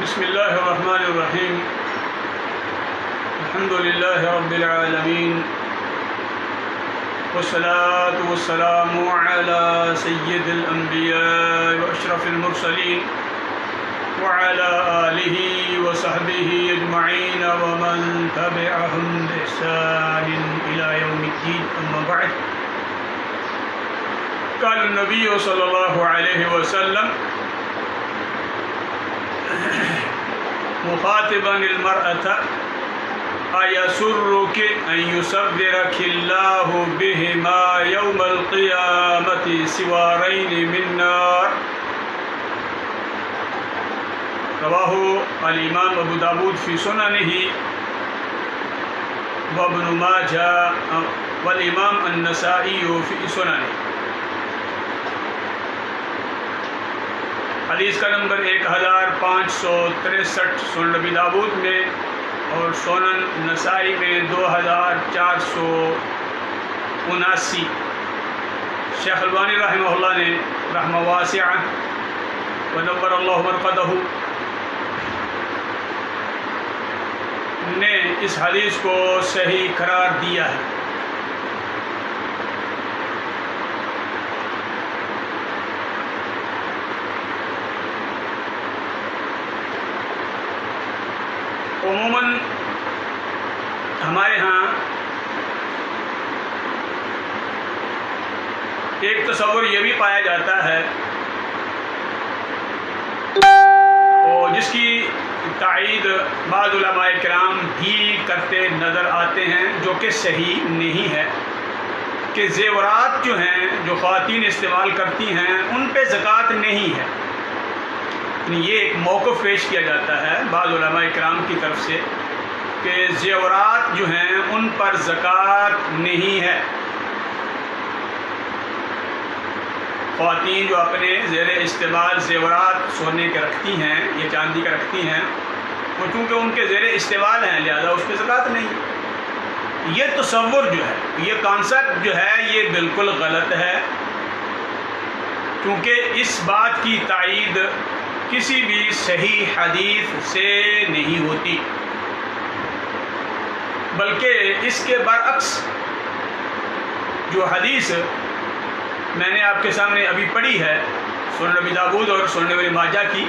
بسم اللہ الرحمن الرحیم الحمد للہ رب العالمین والصلاة والسلام علی سید الانبیاء واشرف المرسلین وعلى آلہ وصحبہ اجمعین ومن تبعہم بإحسان إلی یوم الدین اما بعد قال النبی صلی اللہ علیہ وسلم مخاطبا المرأة أيسرك أن يصورك الله بهما يوم القيامة سوارين من نار رواه الإمام أبو داود في سننه وابن ماجه والإمام النسائي في سننه. حدیث کا نمبر 1563 سنن ابی داود میں اور سنن نسائی میں 2479. شیخ البانی رحمہ اللہ نے رحمہ واسعہ ونور اللہ مرقدہ نے اس حدیث کو صحیح قرار دیا ہے. عموماً ہمارے ہاں ایک تصور یہ بھی پایا جاتا ہے اور جس کی تائید بعض علماء کرام بھی کرتے نظر آتے ہیں جو کہ صحیح نہیں ہے کہ زیورات جو ہیں جو خواتین استعمال کرتی ہیں ان پہ زکوٰۃ نہیں ہے. یہ ایک موقف پیش کیا جاتا ہے بعض علماء کرام کی طرف سے کہ زیورات جو ہیں ان پر زکوٰۃ نہیں ہے. خواتین جو اپنے زیر استعمال زیورات سونے کے رکھتی ہیں یا چاندی کا رکھتی ہیں وہ چونکہ ان کے زیر استعمال ہیں لہذا اس پہ زکوٰۃ نہیں. یہ تصور جو ہے یہ کانسیپٹ جو ہے یہ بالکل غلط ہے کیونکہ اس بات کی تائید کسی بھی صحیح حدیث سے نہیں ہوتی بلکہ اس کے برعکس جو حدیث میں نے آپ کے سامنے ابھی پڑھی ہے سنن ابی داود اور سنن ابن ماجہ کی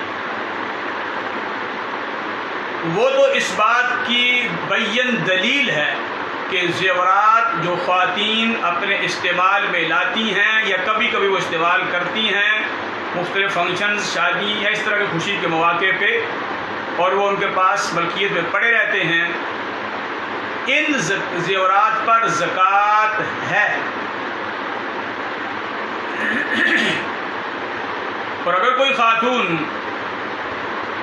وہ تو اس بات کی بین دلیل ہے کہ زیورات جو خواتین اپنے استعمال میں لاتی ہیں یا کبھی کبھی وہ استعمال کرتی ہیں مختلف فنکشنز شادی یا اس طرح کے خوشی کے مواقع پہ اور وہ ان کے پاس ملکیت میں پڑے رہتے ہیں ان زیورات پر زکوٰۃ ہے. اور اگر کوئی خاتون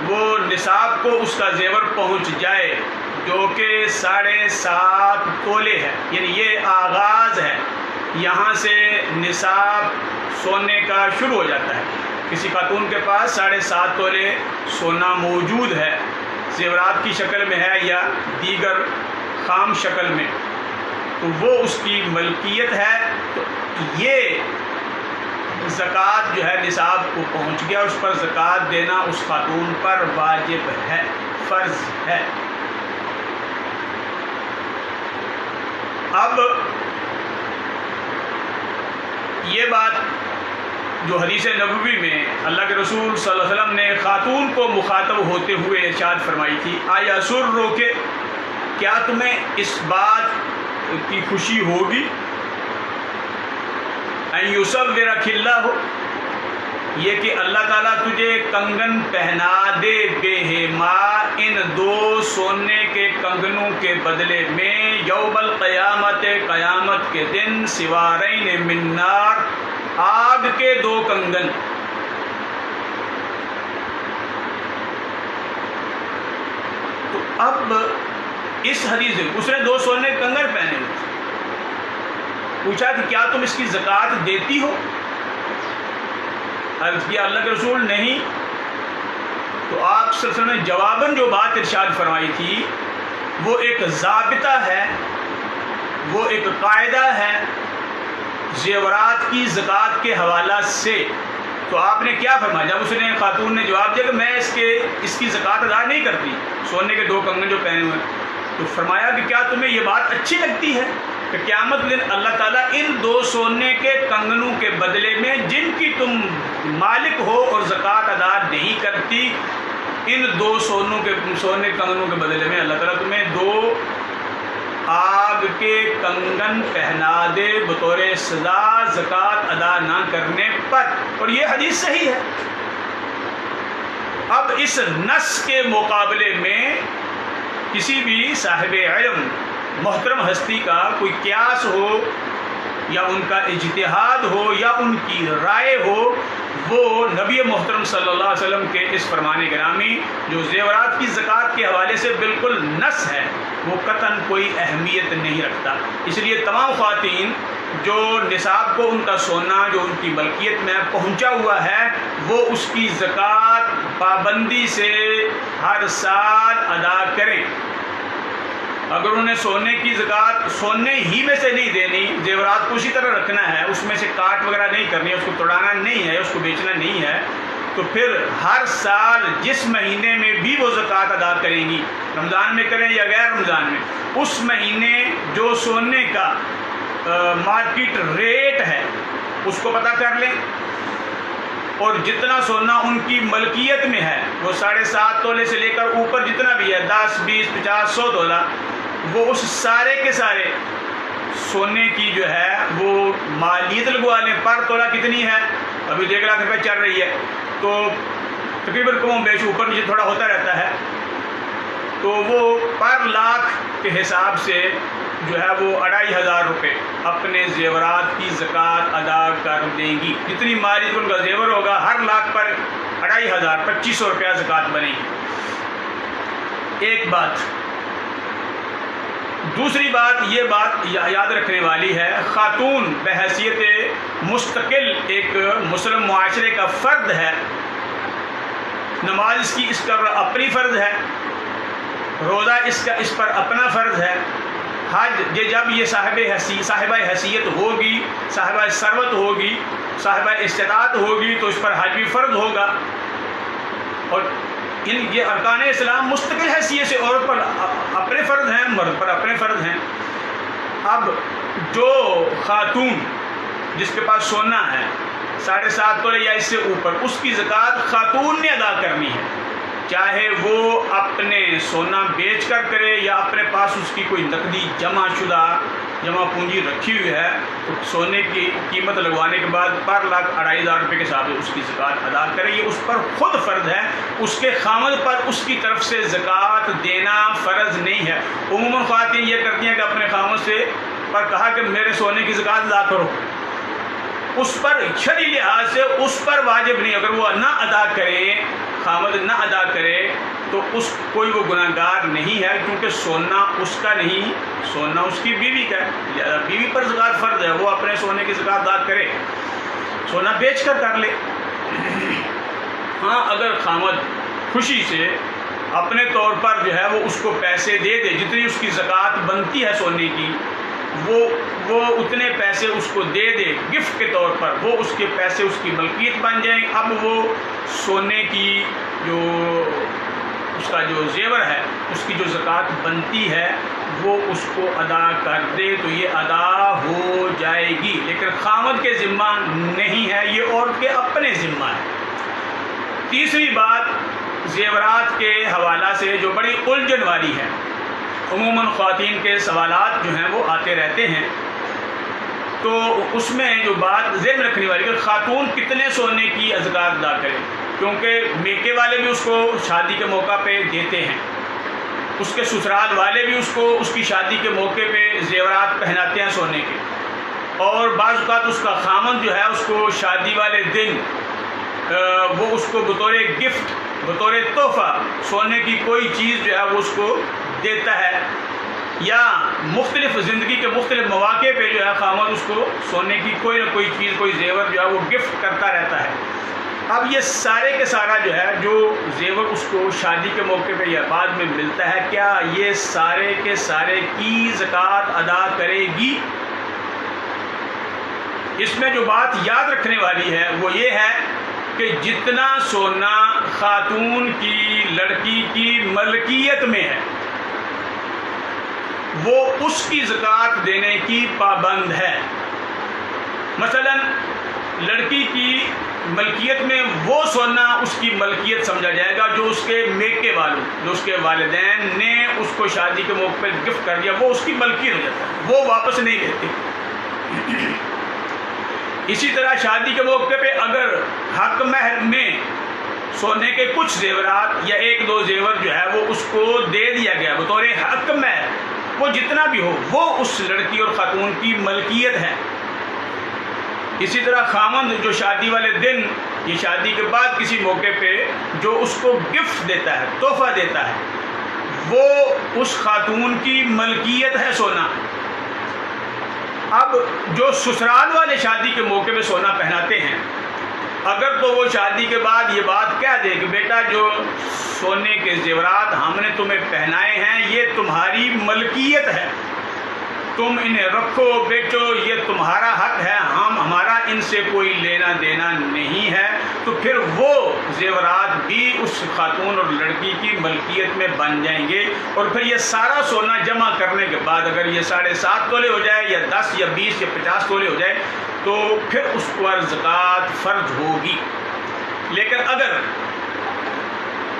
وہ نصاب کو اس کا زیور پہنچ جائے جو کہ 7.5 تولے ہے یعنی یہ آغاز ہے یہاں سے نصاب سونے کا شروع ہو جاتا ہے. کسی خاتون کے پاس 7.5 تولے سونا موجود ہے زیورات کی شکل میں ہے یا دیگر خام شکل میں تو وہ اس کی ملکیت ہے تو یہ زکوٰۃ جو ہے نصاب کو پہنچ گیا اس پر زکوٰۃ دینا اس خاتون پر واجب ہے فرض ہے. اب یہ بات جو حدیث نبوی میں اللہ کے رسول صلی اللہ علیہ وسلم نے خاتون کو مخاطب ہوتے ہوئے ارشاد فرمائی تھی ایسرک کیا تمہیں اس بات کی خوشی ہوگی ان یصورک اللہ یہ کہ اللہ تعالیٰ تجھے کنگن پہنا دے بہما ان 2 سونے کے کنگنوں کے بدلے میں یوم القیامت قیامت کے دن سوارین من نار آگ کے 2 کنگن. تو اب اس حدیث میں اس نے 2 سونے کے کنگن پہنے ہوئے پوچھا کہ کیا تم اس کی زکوٰۃ دیتی ہو؟ عرض کیا اللہ کے رسول نہیں. تو آپ صلی اللہ علیہ وسلم نے جواباً جو بات ارشاد فرمائی تھی وہ ایک ضابطہ ہے وہ ایک قاعدہ ہے زیورات کی زکوٰۃ کے حوالہ سے تو آپ نے کیا فرمایا؟ جب اس نے خاتون نے جواب دیا کہ میں اس کی زکوٰۃ ادا نہیں کرتی، سونے کے 2 کنگن جو پہنے ہوئے، تو فرمایا کہ کیا تمہیں یہ بات اچھی لگتی ہے کہ قیامت دن اللہ تعالیٰ ان 2 سونے کے کنگنوں کے بدلے میں جن کی تم مالک ہو اور زکوٰۃ ادا نہیں کرتی، ان 2 سونے کنگنوں کے بدلے میں اللہ تعالیٰ تمہیں 2 آگ کے کنگن پہنا دے بطور سزا زکوٰۃ ادا نہ کرنے پر۔ اور یہ حدیث صحیح ہے۔ اب اس نص کے مقابلے میں کسی بھی صاحب علم محترم ہستی کا کوئی قیاس ہو یا ان کا اجتہاد ہو یا ان کی رائے ہو، وہ نبی محترم صلی اللہ علیہ وسلم کے اس فرمان گرامی جو زیورات کی زکوٰۃ کے حوالے سے بالکل نص ہے، وہ قطعاً کوئی اہمیت نہیں رکھتا۔ اس لیے تمام خواتین جو نصاب کو ان کا سونا جو ان کی ملکیت میں پہنچا ہوا ہے، وہ اس کی زکوٰۃ پابندی سے ہر سال ادا کریں۔ اگر انہیں سونے کی زکوٰۃ سونے ہی میں سے نہیں دینی، زیورات کو اسی طرح رکھنا ہے، اس میں سے کاٹ وغیرہ نہیں کرنی ہے، اس کو توڑانا نہیں ہے، اس کو بیچنا نہیں ہے، تو پھر ہر سال جس مہینے میں بھی وہ زکوٰۃ ادا کریں گی، رمضان میں کریں یا غیر رمضان میں، اس مہینے جو سونے کا مارکیٹ ریٹ ہے اس کو پتہ کر لیں، اور جتنا سونا ان کی ملکیت میں ہے، وہ 7.5 تولے سے لے کر اوپر جتنا بھی ہے، 10 20 50 100 تولہ، وہ اس سارے کے سارے سونے کی جو ہے وہ مالیت لگوا لیں۔ پر تولہ کتنی ہے؟ ابھی 1 لاکھ روپے چل رہی ہے، تو تقریباً کم و بیش اوپر نیچے تھوڑا ہوتا رہتا ہے، تو وہ پر لاکھ کے حساب سے جو ہے وہ 2500 روپے اپنے زیورات کی زکوٰۃ ادا کر دیں گی۔ جتنی مالیت ان کا زیور ہوگا، ہر لاکھ پر 2500 2500 روپیہ زکوٰۃ بنے گی۔ ایک بات۔ دوسری بات، یہ بات یاد رکھنے والی ہے، خاتون بحیثیت مستقل ایک مسلم معاشرے کا فرد ہے، نماز اس پر اپنی فرض ہے، روزہ اس پر اپنا فرض ہے، حج جب یہ صاحبہ حیثیت ہوگی، صاحبہ ثروت ہوگی، صاحبہ استطاعت ہوگی، تو اس پر حج بھی فرض ہوگا۔ اور یہ ارکان اسلام مستقل حیثیت سے عورت پر اپنے فرض ہیں، مرد پر اپنے فرض ہیں۔ اب جو خاتون جس کے پاس سونا ہے 7.5 تولے یا اس سے اوپر، اس کی زکوٰۃ خاتون نے ادا کرنی ہے، چاہے وہ اپنے سونا بیچ کر کرے یا اپنے پاس اس کی کوئی نقدی جمع پونجی رکھی ہوئی ہے، تو سونے کی قیمت لگوانے کے بعد پر لاکھ 2500 روپے کے حساب سے اس کی زکوٰۃ ادا کرے۔ یہ اس پر خود فرض ہے، اس کے خامد پر اس کی طرف سے زکوٰۃ دینا فرض نہیں ہے۔ عموماً خواتین یہ کرتی ہیں کہ اپنے خامد سے پر کہا کہ میرے سونے کی زکوٰۃ ادا کرو، اس پر شرعی لحاظ سے اس پر واجب نہیں۔ اگر وہ نہ ادا کرے، خامد نہ ادا کرے، تو کوئی وہ گناہ گار نہیں ہے، کیونکہ سونا اس کا نہیں، سونا اس کی بیوی کا ہے، بیوی پر زکوٰۃ فرض ہے، وہ اپنے سونے کی زکوٰۃ ادا کرے، سونا بیچ کر لے۔ ہاں اگر خامد خوشی سے اپنے طور پر جو ہے وہ اس کو پیسے دے دے، جتنی اس کی زکوٰۃ بنتی ہے سونے کی، وہ اتنے پیسے اس کو دے دے گفٹ کے طور پر، وہ اس کے پیسے اس کی ملکیت بن جائیں، اب وہ سونے کی جو اس کا جو زیور ہے، اس کی جو زکوٰۃ بنتی ہے وہ اس کو ادا کر دے تو یہ ادا ہو جائے گی، لیکن خامد کے ذمہ نہیں ہے، یہ عورت کے اپنے ذمہ ہے۔ تیسری بات، زیورات کے حوالہ سے جو بڑی الجھن والی ہے، عموماً خواتین کے سوالات جو ہیں وہ آتے رہتے ہیں، تو اس میں جو بات ذہن رکھنے والی کہ خاتون کتنے سونے کی زکوٰۃ ادا کرے، کیونکہ میکے والے بھی اس کو شادی کے موقع پہ دیتے ہیں، اس کے سسرال والے بھی اس کو اس کی شادی کے موقع پہ زیورات پہناتے ہیں سونے کے، اور بعض اوقات اس کا خامن جو ہے اس کو شادی والے دن وہ اس کو بطور گفٹ، بطور تحفہ سونے کی کوئی چیز جو ہے وہ اس کو دیتا ہے، یا مختلف زندگی کے مختلف مواقع پہ جو ہے خامد اس کو سونے کی کوئی نہ کوئی چیز، کوئی زیور جو ہے وہ گفٹ کرتا رہتا ہے۔ اب یہ سارے کے سارا جو ہے جو زیور اس کو شادی کے موقع پہ یا بعد میں ملتا ہے، کیا یہ سارے کے سارے کی زکوٰۃ ادا کرے گی؟ اس میں جو بات یاد رکھنے والی ہے وہ یہ ہے کہ جتنا سونا خاتون کی لڑکی کی ملکیت میں ہے وہ اس کی زکوٰۃ دینے کی پابند ہے۔ مثلا لڑکی کی ملکیت میں وہ سونا اس کی ملکیت سمجھا جائے گا جو اس کے میکے والوں، جو اس کے والدین نے اس کو شادی کے موقع پہ گفٹ کر دیا، وہ اس کی ملکیت ہو جاتا ہے، وہ واپس نہیں لیتے۔ اسی طرح شادی کے موقع پہ اگر حق مہر میں سونے کے کچھ زیورات یا ایک دو زیور جو ہے وہ اس کو دے دیا گیا بطور حق مہر، وہ جتنا بھی ہو وہ اس لڑکی اور خاتون کی ملکیت ہے۔ اسی طرح خامند جو شادی والے دن یا شادی کے بعد کسی موقع پہ جو اس کو گفٹ دیتا ہے، تحفہ دیتا ہے، وہ اس خاتون کی ملکیت ہے سونا۔ اب جو سسرال والے شادی کے موقع پہ سونا پہناتے ہیں، اگر تو وہ شادی کے بعد یہ بات کہہ دے کہ بیٹا جو سونے کے زیورات ہم نے تمہیں پہنائے ہیں یہ تمہاری ملکیت ہے، تم انہیں رکھو بیچو، یہ تمہارا حق ہے، ہمارا ان سے کوئی لینا دینا نہیں ہے، تو پھر وہ زیورات بھی اس خاتون اور لڑکی کی ملکیت میں بن جائیں گے، اور پھر یہ سارا سونا جمع کرنے کے بعد اگر یہ 7.5 تولے ہو جائے یا 10 یا 20 یا 50 تولے ہو جائے تو پھر اس پر زکوٰۃ فرض ہوگی۔ لیکن اگر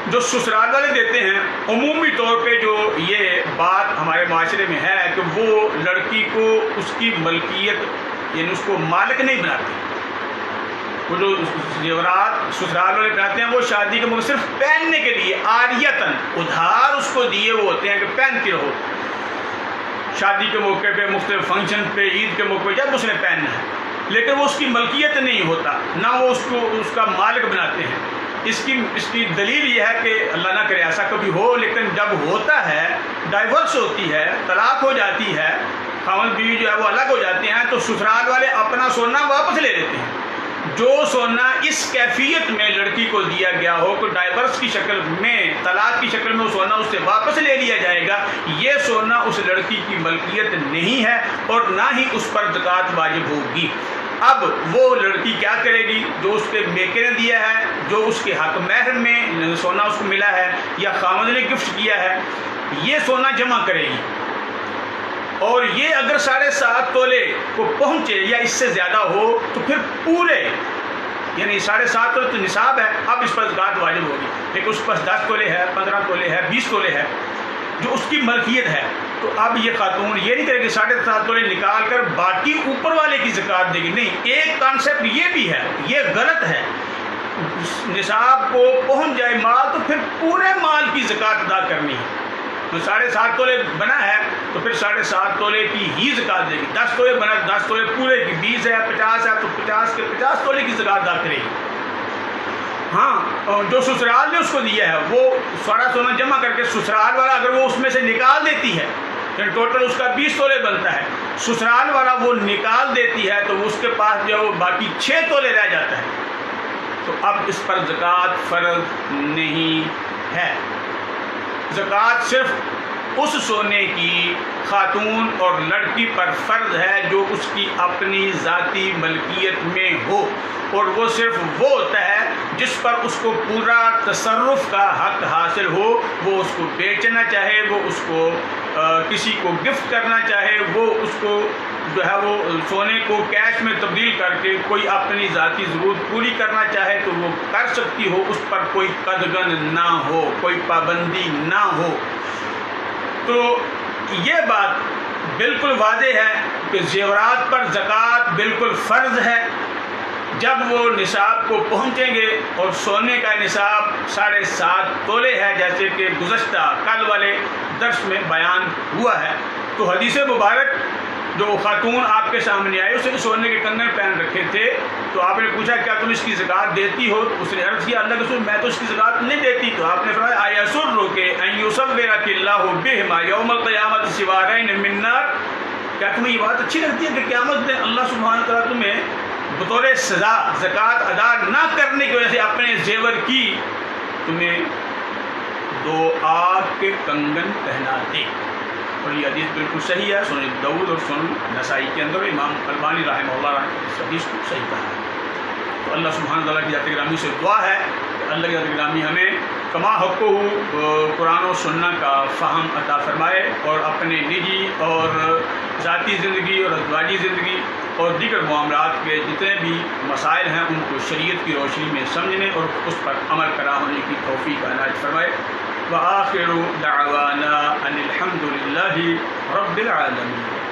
جو سسرال والے دیتے ہیں، عمومی طور پہ جو یہ بات ہمارے معاشرے میں ہے کہ وہ لڑکی کو اس کی ملکیت یعنی اس کو مالک نہیں بناتے، وہ جو زیورات سسرال والے بناتے ہیں وہ شادی کے موقع صرف پہننے کے لیے عاریتاً ادھار اس کو دیے وہ ہوتے ہیں کہ پہنتی رہو، شادی کے موقع پہ، مختلف فنکشن پہ، عید کے موقع پہ جب اس نے پہننا ہے، لیکن وہ اس کی ملکیت نہیں ہوتا، نہ وہ اس کو اس کا مالک بناتے ہیں۔ اس کی دلیل یہ ہے کہ اللہ نہ کرے ایسا کبھی ہو، لیکن جب ہوتا ہے، ڈائیورس ہوتی ہے، طلاق ہو جاتی ہے، خاوند بیوی جو ہے وہ الگ ہو جاتے ہیں، تو سسرال والے اپنا سونا واپس لے لیتے ہیں۔ جو سونا اس کیفیت میں لڑکی کو دیا گیا ہو کہ ڈائیورس کی شکل میں، طلاق کی شکل میں وہ سونا اس سے واپس لے لیا جائے گا، یہ سونا اس لڑکی کی ملکیت نہیں ہے اور نہ ہی اس پر زکوٰۃ واجب ہوگی۔ اب وہ لڑکی کیا کرے گی؟ جو اس کے میکے نے دیا ہے، جو اس کے حق مہر میں سونا اس کو ملا ہے یا خامد نے گفٹ کیا ہے، یہ سونا جمع کرے گی، اور یہ اگر 7.5 تولے کو پہنچے یا اس سے زیادہ ہو تو پھر پورے یعنی 7.5 تولے تو نصاب ہے، اب اس پر زکوٰۃ واجب ہوگی۔ لیکن اس پر 10 تولے ہے، 15 تولے ہے، 20 تولے ہے جو اس کی ملکیت ہے، تو اب یہ خاتون یہ نہیں کرے کہ 7.5 تولے نکال کر باقی اوپر والے کی زکوٰۃ دے گی، نہیں۔ ایک کانسیپٹ یہ بھی ہے، یہ غلط ہے، نصاب کو پہنچ جائے مال تو پھر پورے مال کی زکوٰۃ ادا کرنی ہے، تو 7.5 تولے بنا ہے تو پھر 7.5 تولے کی ہی زکوٰۃ دے گی۔ 10 تولے بنا 10 تولے پورے کی، 20 ہے 50 ہے تو 50 کے 50 تولے کی زکوٰۃ ادا کرے گی۔ ہاں، جو سسرال نے اس کو دیا ہے وہ سارا سونا جمع کر کے سسرال والا اگر وہ اس میں سے نکال دیتی ہے، یعنی ٹوٹل اس کا 20 تولے بنتا ہے، سسرال والا وہ نکال دیتی ہے تو اس کے پاس جو باقی 6 تولے رہ جاتا ہے، تو اب اس پر زکوٰۃ فرض نہیں ہے۔ زکوٰۃ صرف اس سونے کی خاتون اور لڑکی پر فرض ہے جو اس کی اپنی ذاتی ملکیت میں ہو، اور وہ صرف وہ ہوتا ہے جس پر اس کو پورا تصرف کا حق حاصل ہو، وہ اس کو بیچنا چاہے، وہ اس کو کسی کو گفٹ کرنا چاہے، وہ اس کو جو ہے وہ سونے کو کیش میں تبدیل کر کے کوئی اپنی ذاتی ضرورت پوری کرنا چاہے تو وہ کر سکتی ہو، اس پر کوئی قدغن نہ ہو، کوئی پابندی نہ ہو۔ تو یہ بات بالکل واضح ہے کہ زیورات پر زکوٰۃ بالکل فرض ہے جب وہ نصاب کو پہنچیں گے، اور سونے کا نصاب 7.5 تولے ہے جیسے کہ گزشتہ کل والے درس میں بیان ہوا ہے۔ تو حدیث مبارک جو خاتون آپ کے سامنے آئی، اس نے سونے کے کنگن پہن رکھے تھے، تو آپ نے پوچھا کیا تم اس کی زکوٰۃ دیتی ہو؟ تو اس نے عرض کیا اللہ کے رسول میں تو اس کی زکوٰۃ نہیں دیتی۔ تو آپ نے فرمایا ایسرک ان یصورک اللہ بہما یوم القیامۃ سوارین من نار، کیا تمہیں یہ بات اچھی لگتی ہے کہ قیامت میں اللہ سبحانہ تعالیٰ تمہیں بطور سزا زکوٰۃ ادا نہ کرنے کی وجہ سے اپنے زیور کی تمہیں 2 آگ کے کنگن پہنا دے؟ اور یہ حدیث بالکل صحیح ہے، سنن داؤد اور سنن نسائی کے اندر امام البانی رحمہ اللہ نے اس حدیث کو صحیح کہا ہے۔ تو اللہ سبحانہ تعالیٰ کی ذات گرامی سے دعا ہے کہ اللہ کی ذات گرامی ہمیں کما حق قرآن و سنت کا فہم عطا فرمائے، اور اپنے نجی اور ذاتی زندگی اور ازواجی زندگی اور دیگر معاملات کے جتنے بھی مسائل ہیں ان کو شریعت کی روشنی میں سمجھنے اور اس پر عمل کرا ہونے کی توفیق عنایت فرمائے۔ وآخر دعوانا ان الحمد للہ رب العالمین۔